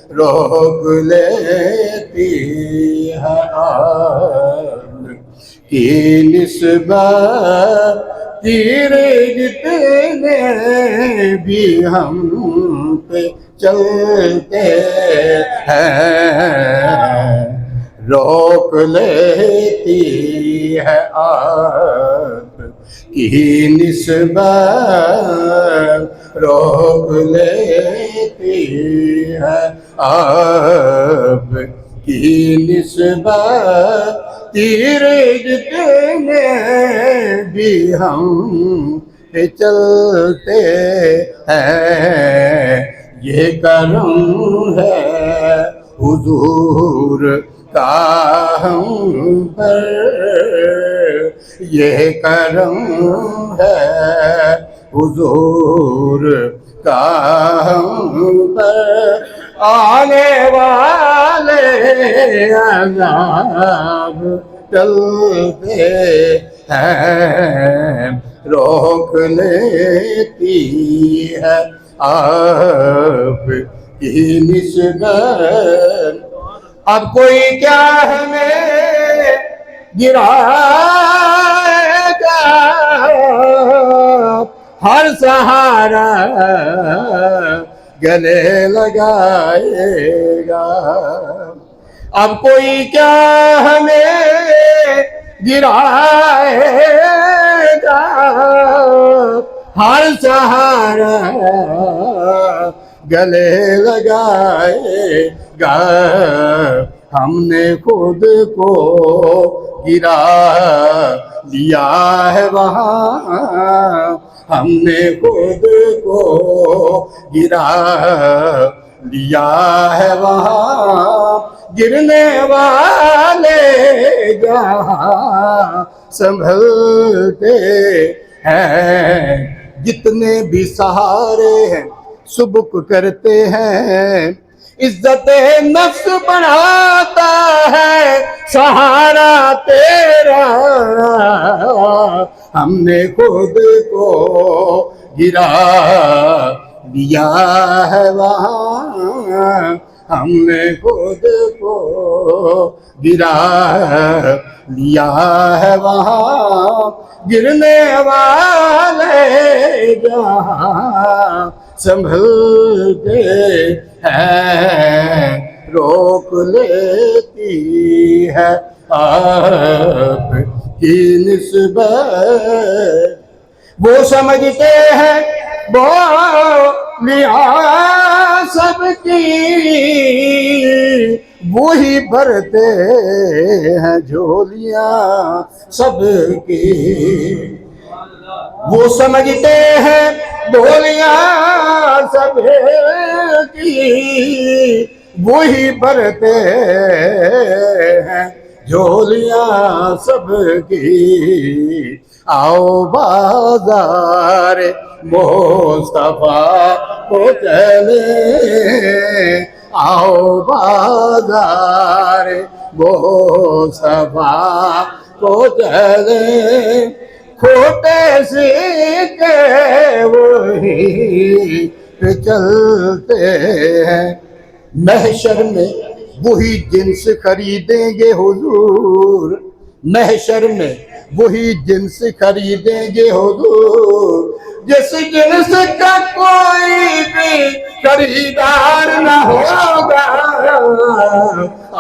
روک لیتی ہے آپ کی نسبت تیرے جتنے بھی ہم پہ چلتے ہیں روک لیتی ہے آپ کی نسبت روک لیتی ہے آپ کی نسبت تیرے جتنے بھی ہم پہ چلتے ہیں یہ کرم ہے حضور کا ہم پر یہ کرم ہے حضور کا ہم پر آنے والے عذاب چلتے ہیں روک لیتی ہے آپ کی نسبت اب کوئی کیا ہمیں گرائے گا ہر سہارا گلے لگائے گا اب کوئی کیا ہمیں گرائے گا ہر سہارا گلے لگائے گا ہم نے خود کو گرا لیا ہے وہاں ہم نے خود کو گرا لیا ہے وہاں گرنے والے جہاں سنبھلتے ہیں جتنے بھی سہارے ہیں سبک کرتے ہیں عزت نفس بڑھاتا ہے سہارا تیرا ہم نے خود کو گرا دیا ہے وہاں ہم نے خود کو گرا لیا ہے وہاں گرنے والے جہاں سنبھلتے ہیں روک لیتی ہے آپ کی نسبت وہ سمجھتے ہیں بولیاں سب کی وہی بھرتے ہیں جھولیاں سب کی وہ سمجھتے ہیں بولیاں سب کی وہی بھرتے ہیں جھولیاں سب کی آؤ بازار مصطفیٰ کو چلے آؤ بازار مصطفیٰ کو چلے کھوٹے سکے وہی پہ چلتے ہیں محشر میں وہی جنس خریدیں گے حضور محشر میں وہی جنس خریدیں گے حضور جس جنس کا کوئی بھی خریدار نہ ہوگا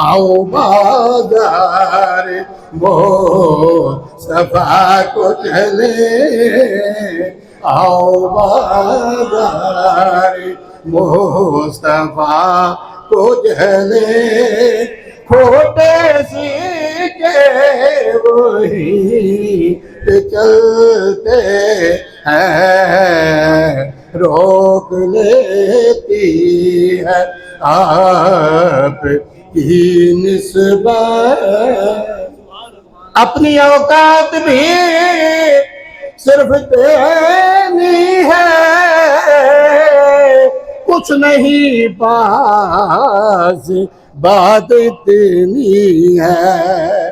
آؤ بازار مصطفیٰ کو چلے آؤ بازار مصطفیٰ کو چلے کھوٹے سکے وہی پہ چلتے ہیں روک لیتی ہے آپ کی نسبت اپنی اوقات بھی صرف تیری ہے کچھ نہیں پاس بات اتنی ہے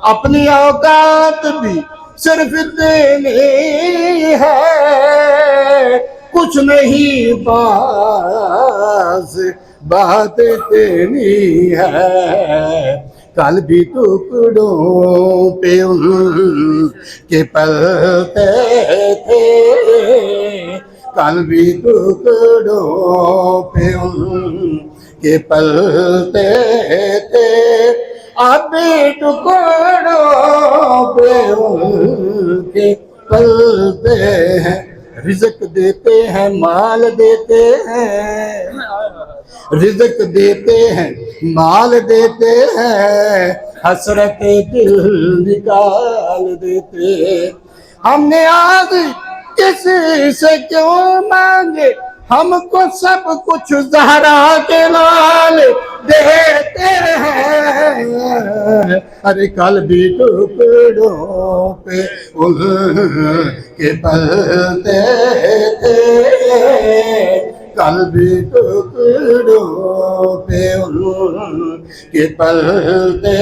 اپنی اوقات بھی صرف تیری ہے کچھ نہیں پاس بات اتنی ہے، کل بھی ٹکڑوں پہ ان کے پلتے تھے، کل بھی ٹکڑوں پہ ان کے پلتے تھے، اب بھی ٹکڑوں پہ ان کے پلتے ہیں، رزق دیتے ہیں مال دیتے ہیں، رزق دیتے ہیں مال دیتے ہیں، حسرت دل نکال دیتے ہیں، ہم نے آج کسی سے کیوں مانگے، ہم کو سب کچھ زہرا کے لال دیتے ہیں، ارے کل بھی ٹکڑوں پہ ان کے پلتے تھے، کل بھی ٹکڑوں پہ ان کے پلتے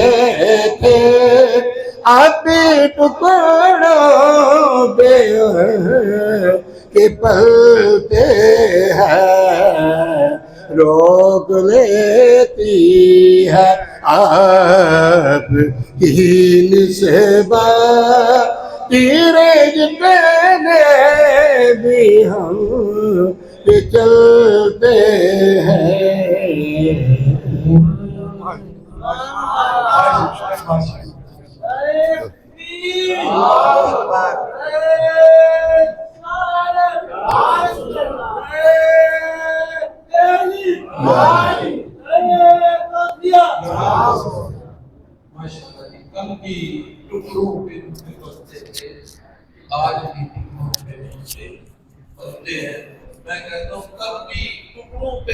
تھے، اب بھی ٹکڑوں پہ ان کے پلتے ہیں، روک لیتی ہے آپ کی نسبت تیرے جتنے بھی ہم پہ چلتے ہیں۔ کل کی ٹکڑوں پہ بستے تھے، آج بھی ٹکڑوں پہ بستے ہیں۔ میں کہتا ہوں کل کی ٹکڑوں پہ